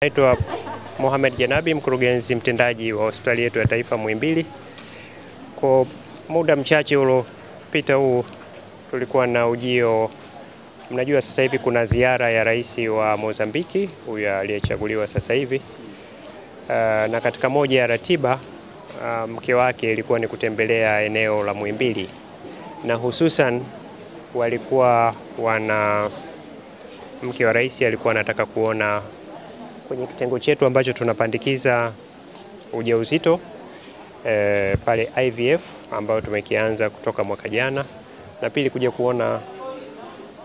Naitwa Mohamed Janabi, mkurugenzi mtendaji wa hospitali yetu ya taifa Muhimbili. Kwa muda mchache uliopita huu tulikuwa na ujio, mnajua sasa hivi kuna ziara ya rais wa Mozambiki, huyu aliyechaguliwa sasa hivi. Na katika moja ya ratiba mke wake ilikuwa ni kutembelea eneo la Muhimbili, na hususan mke wa rais alikuwa anataka kuona kwenye kitengo chetu ambacho tunapandikiza ujauzito pale IVF ambao tumekianza kutoka mwaka jana, na pili kuja kuona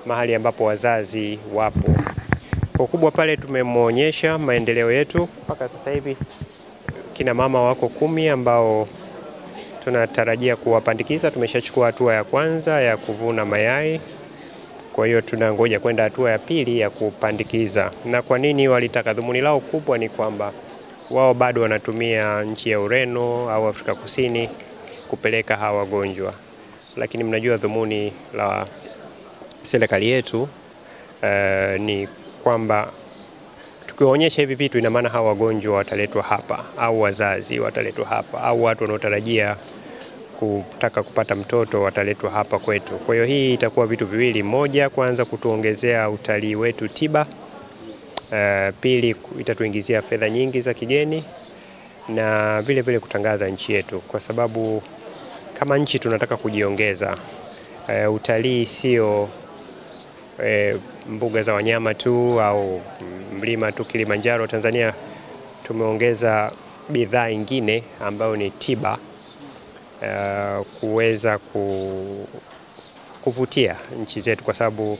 mahali ambapo wazazi wapo. Kwa kubwa pale tumemwonyesha maendeleo yetu mpaka sasa hivi. Kina mama wako 10 ambao tunatarajia kuwapandikiza. Tumeshachukua hatua ya kwanza ya kuvuna mayai. Kwa hiyo tunangoja kwenda hatua ya pili ya kupandikiza. Na kwa nini walitaka? Dhumuni lao kubwa ni kwamba wao bado wanatumia nchi ya Ureno au Afrika Kusini kupeleka hawa wagonjwa. Lakini mnajua dhumuni la serikali yetu ni kwamba tukiwaonyesha hivi vitu, ina maana hawa wagonjwa wataletwa hapa, au wazazi wataletwa hapa, au watu wanaotarajia kutaka kupata mtoto wataletwa hapa kwetu. Kwa hiyo hii itakuwa vitu viwili: moja, kwanza kutuongezea utalii wetu tiba; pili, itatuingizia fedha nyingi za kigeni, na vile vile kutangaza nchi yetu, kwa sababu kama nchi tunataka kujiongeza. Utalii sio mbuga za wanyama tu au mlima tu Kilimanjaro. Tanzania tumeongeza bidhaa nyingine ambayo ni tiba, kuweza kuvutia nchi zetu, kwa sababu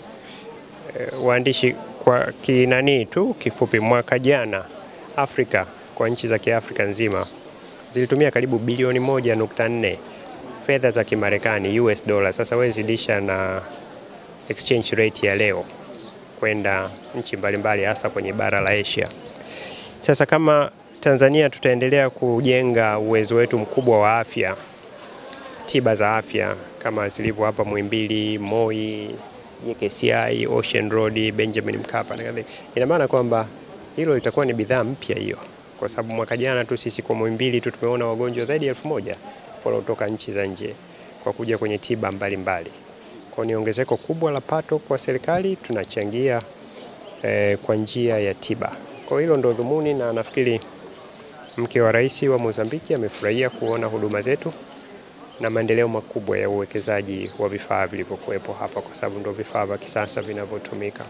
waandishi kwa kinani tu kifupi, mwaka jana Afrika, kwa nchi za Kiafrika nzima zilitumia karibu bilioni 1.4 fedha za Kimarekani, US dollar. Sasa wewe zidisha na exchange rate ya leo kwenda nchi mbalimbali, hasa kwenye bara la Asia. Sasa kama Tanzania tutaendelea kujenga uwezo wetu mkubwa wa afya, tiba za afya kama zilivyo hapa Muhimbili, Moi, JKCI, Ocean Road, Benjamin Mkapa na kadhalika, ina maana kwamba hilo litakuwa ni bidhaa mpya hiyo, kwa sababu mwaka jana tu sisi kwa Muhimbili tu tumeona wagonjwa zaidi ya 1000 kutoka nchi za nje kwa kuja kwenye tiba mbalimbali. Kwa ni ongezeko kubwa la pato kwa serikali, tunachangia kwa njia ya tiba. Kwa hilo ndo dhumuni, na nafikiri mke wa rais wa Mozambiki amefurahia kuona huduma zetu na maendeleo makubwa ya uwekezaji wa vifaa vilivyokuwepo hapa, kwa sababu ndio vifaa vya kisasa vinavyotumika.